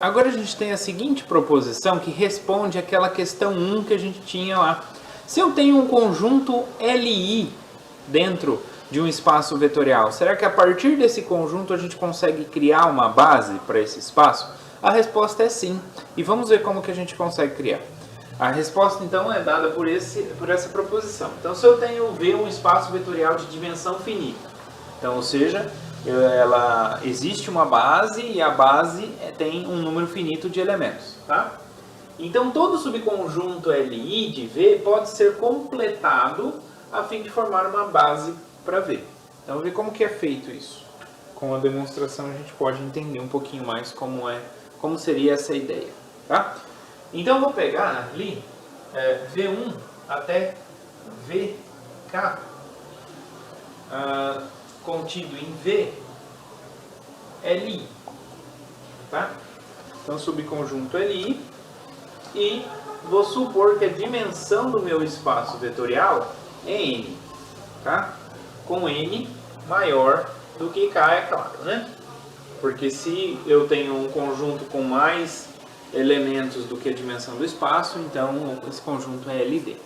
Agora a gente tem a seguinte proposição que responde àquela questão 1 que a gente tinha lá. Se eu tenho um conjunto LI dentro de um espaço vetorial, será que a partir desse conjunto a gente consegue criar uma base para esse espaço? A resposta é sim. E vamos ver como que a gente consegue criar. A resposta então é dada por essa proposição. Então se eu tenho V um espaço vetorial de dimensão finita, então, ou seja, existe uma base e a base tem um número finito de elementos, tá? Então todo subconjunto LI de V pode ser completado a fim de formar uma base para V. Então vamos ver como que é feito isso. Com a demonstração a gente pode entender um pouquinho mais como seria essa ideia, tá? Então eu vou pegar ali V1 até VK contido em V LI, tá? Então subconjunto LI, e vou supor que a dimensão do meu espaço vetorial é N, tá? Com N maior do que K, é claro, né? Porque se eu tenho um conjunto com mais elementos do que a dimensão do espaço, então esse conjunto é LD,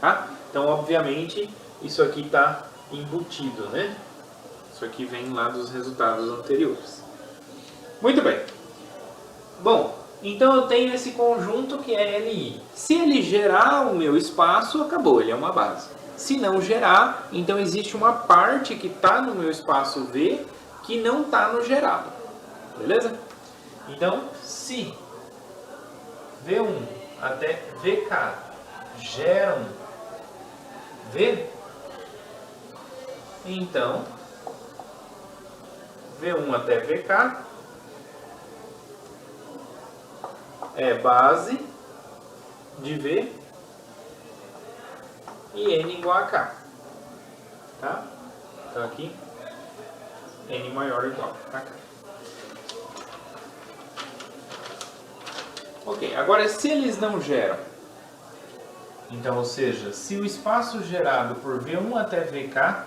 tá? Então obviamente isso aqui está embutido, né? Isso aqui vem lá dos resultados anteriores. Muito bem. Bom, então eu tenho esse conjunto que é LI. Se ele gerar o meu espaço, acabou, ele é uma base. Se não gerar, então existe uma parte que está no meu espaço V que não está no gerado. Beleza? Então, se V1 até VK geram V, então V1 até VK é base de V e N igual a K. Tá? Então aqui, N maior ou igual a K. Ok, agora se eles não geram, então, ou seja, se o espaço gerado por V1 até VK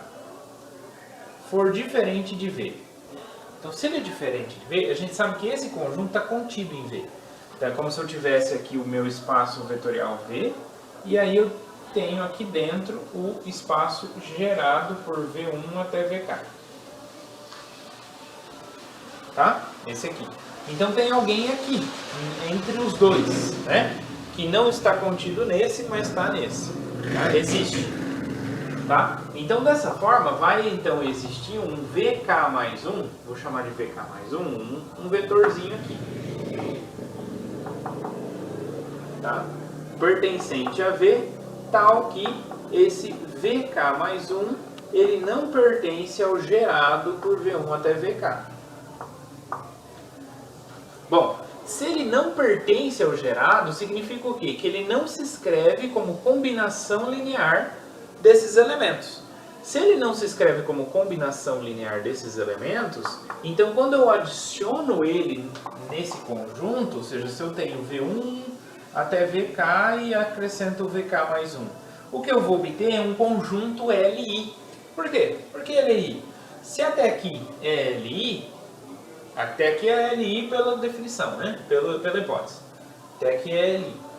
for diferente de V. Então, se ele é diferente de V, a gente sabe que esse conjunto está contido em V. Então, é como se eu tivesse aqui o meu espaço vetorial V, e aí eu tenho aqui dentro o espaço gerado por V1 até VK. Tá? Esse aqui. Então, tem alguém aqui, entre os dois, né? Que não está contido nesse, mas está nesse. Tá? Existe. Tá? Então, dessa forma, vai então existir um VK mais 1, vou chamar de VK mais 1 vetorzinho aqui. Tá? Pertencente a V, tal que esse VK mais 1, ele não pertence ao gerado por V1 até VK. Bom, se ele não pertence ao gerado, significa o quê? Que ele não se escreve como combinação linear desses elementos. Se ele não se escreve como combinação linear desses elementos, então quando eu adiciono ele nesse conjunto, ou seja, se eu tenho V1 até VK e acrescento VK mais 1, o que eu vou obter é um conjunto LI. Por quê? Porque LI. Se até aqui é LI, até aqui é LI pela definição, né? Pela hipótese. Até aqui é LI.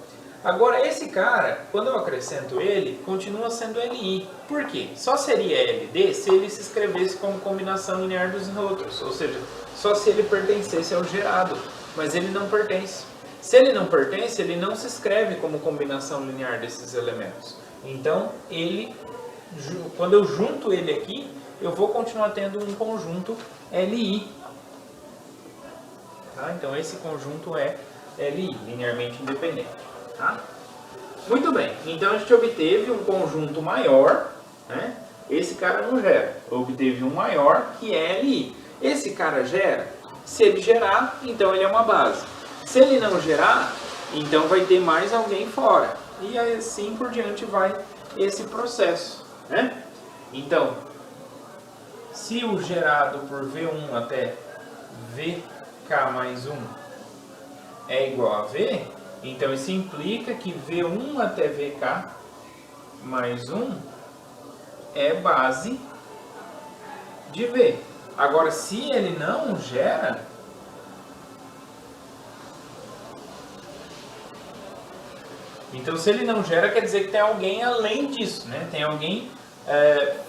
Agora, esse cara, quando eu acrescento ele, continua sendo LI. Por quê? Só seria LD se ele se escrevesse como combinação linear dos outros. Ou seja, só se ele pertencesse ao gerado. Mas ele não pertence. Se ele não pertence, ele não se escreve como combinação linear desses elementos. Então, quando eu junto ele aqui, eu vou continuar tendo um conjunto LI. Tá? Então, esse conjunto é LI, linearmente independente. Tá? Muito bem, então a gente obteve um conjunto maior, né? Esse cara não gera, obteve um maior que é LI. Esse cara gera, se ele gerar, então ele é uma base. Se ele não gerar, então vai ter mais alguém fora. E assim por diante vai esse processo, né? Então, se o gerado por V1 até VK mais 1 é igual a V, então isso implica que V1 até VK mais 1 é base de V. Agora, se ele não gera, Então, se ele não gera, quer dizer que tem alguém além disso, né? Tem alguém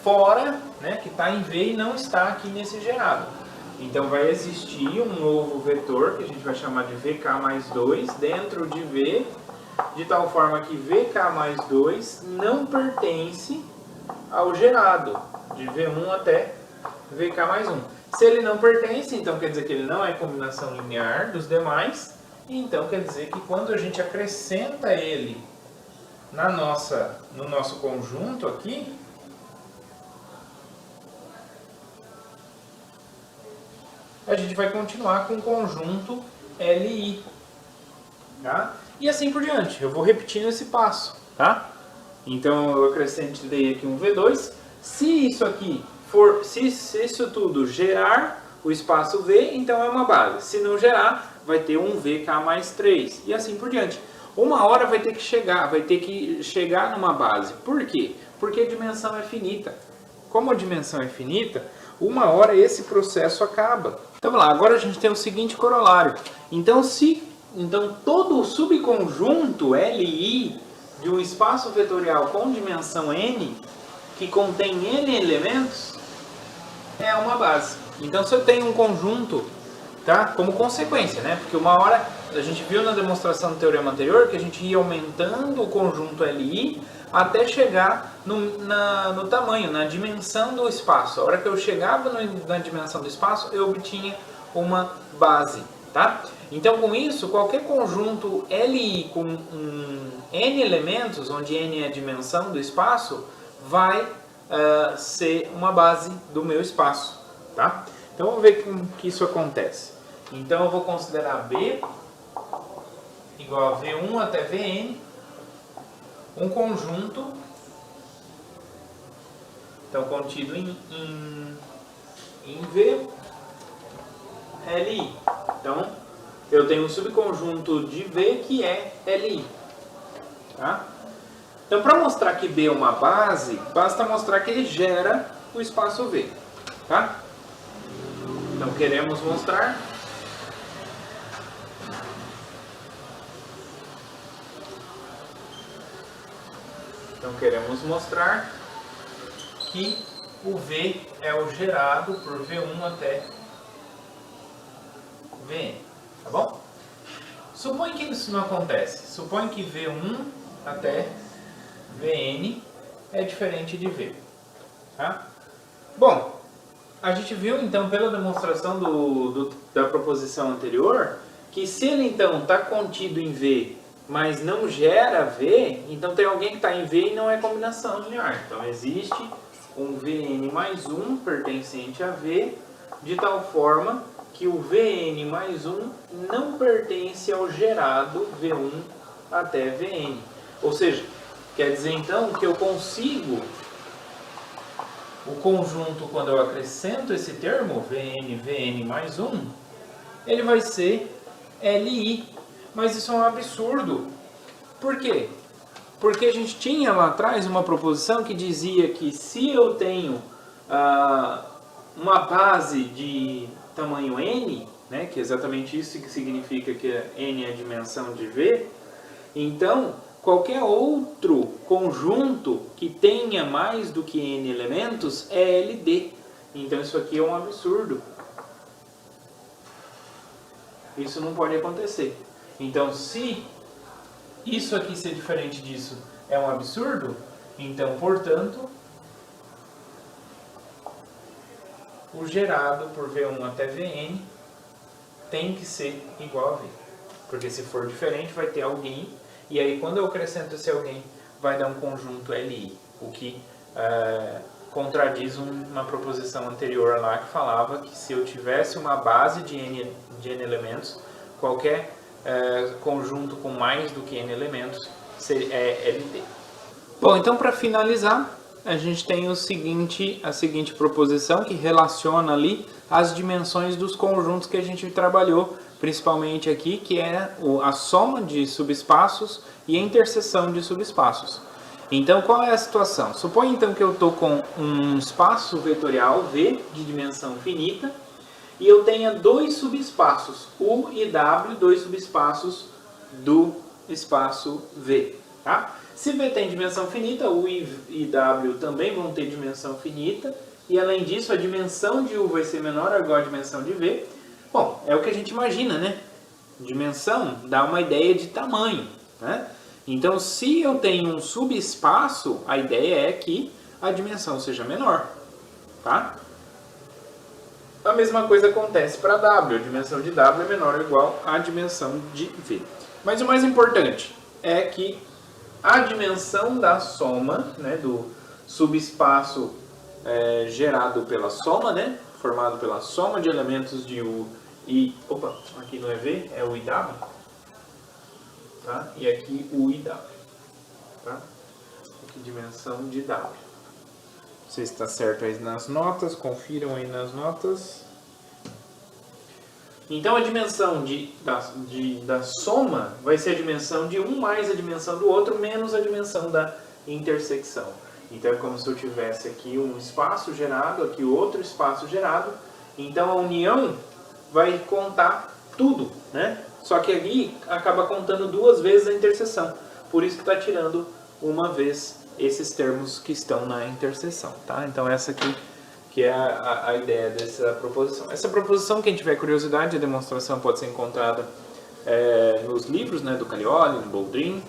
fora, né, que está em V e não está aqui nesse gerado. Então, vai existir um novo vetor, que a gente vai chamar de VK mais 2, dentro de V, de tal forma que VK mais 2 não pertence ao gerado, de V1 até VK mais 1. Se ele não pertence, então quer dizer que ele não é combinação linear dos demais, e então quer dizer que quando a gente acrescenta ele no nosso conjunto aqui, a gente vai continuar com o conjunto LI, tá? E assim por diante. Eu vou repetindo esse passo, tá? Então eu acrescentei aqui um V2. Se isso aqui for, se isso tudo gerar o espaço V, então é uma base. Se não gerar, vai ter um VK mais 3 e assim por diante. Uma hora vai ter que chegar numa base. Por quê? Porque a dimensão é finita. Como a dimensão é finita, uma hora esse processo acaba. Então vamos lá, agora a gente tem o seguinte corolário. Então todo o subconjunto LI de um espaço vetorial com dimensão n, que contém n elementos, é uma base. Então se eu tenho um conjunto, tá? Como consequência, né? Porque uma hora a gente viu na demonstração do teorema anterior que a gente ia aumentando o conjunto LI até chegar no tamanho, na dimensão do espaço. A hora que eu chegava na dimensão do espaço, eu obtinha uma base, tá? Então, com isso, qualquer conjunto LI com n elementos, onde n é a dimensão do espaço, vai ser uma base do meu espaço, tá? Então, vamos ver como que isso acontece. Então, eu vou considerar B igual a V1 até Vn, um conjunto, então contido em V, LI. Então, eu tenho um subconjunto de V que é LI. Tá? Então, para mostrar que B é uma base, basta mostrar que ele gera o espaço V. Tá? Então, queremos mostrar que o V é o gerado por V1 até Vn, tá bom? Supõe que isso não acontece. Supõe que V1 até Vn é diferente de V. Tá? Bom, a gente viu então pela demonstração da proposição anterior que se ele então está contido em V, mas não gera V, então tem alguém que está em V e não é combinação linear. Então existe um Vn mais 1 pertencente a V, de tal forma que o Vn mais 1 não pertence ao gerado V1 até Vn. Ou seja, quer dizer então que eu consigo o conjunto, quando eu acrescento esse termo, Vn mais 1, ele vai ser Li. Mas isso é um absurdo. Por quê? Porque a gente tinha lá atrás uma proposição que dizia que se eu tenho uma base de tamanho n, né, que é exatamente isso que significa que n é a dimensão de V, então qualquer outro conjunto que tenha mais do que n elementos é LD. Então isso aqui é um absurdo. Isso não pode acontecer. Então, se isso aqui ser diferente disso é um absurdo, então, portanto, o gerado por V1 até Vn tem que ser igual a V. Porque se for diferente, vai ter alguém, e aí quando eu acrescento esse alguém, vai dar um conjunto Li, o que contradiz uma proposição anterior lá que falava que se eu tivesse uma base de n elementos, qualquer conjunto com mais do que n elementos é LD. Bom, então para finalizar, a gente tem a seguinte proposição que relaciona ali as dimensões dos conjuntos que a gente trabalhou, principalmente aqui, que é a soma de subespaços e a interseção de subespaços. Então, qual é a situação? Suponha então que eu estou com um espaço vetorial V de dimensão finita e eu tenha dois subespaços, U e W, dois subespaços do espaço V. Tá? Se V tem dimensão finita, U e W também vão ter dimensão finita. E além disso, a dimensão de U vai ser menor ou igual à dimensão de V. Bom, é o que a gente imagina, né? Dimensão dá uma ideia de tamanho, né? Então, se eu tenho um subespaço, a ideia é que a dimensão seja menor, tá? A mesma coisa acontece para W. A dimensão de W é menor ou igual à dimensão de V. Mas o mais importante é que a dimensão da soma, né, do subespaço gerado pela soma, né, formado pela soma de elementos de U e... Opa, aqui não é V, é U e W. Tá? E aqui U e W. Tá? Aqui dimensão de W. Não sei se está certo aí nas notas, confiram aí nas notas. Então a dimensão da soma vai ser a dimensão de um mais a dimensão do outro menos a dimensão da intersecção. Então é como se eu tivesse aqui um espaço gerado, aqui outro espaço gerado. Então a união vai contar tudo, né? Só que ali acaba contando duas vezes a interseção. Por isso que está tirando uma vez esses termos que estão na interseção, tá? Então essa aqui que é a ideia dessa proposição. Essa proposição, quem tiver curiosidade, a demonstração pode ser encontrada nos livros, né, do Caglioli, do Boldrin,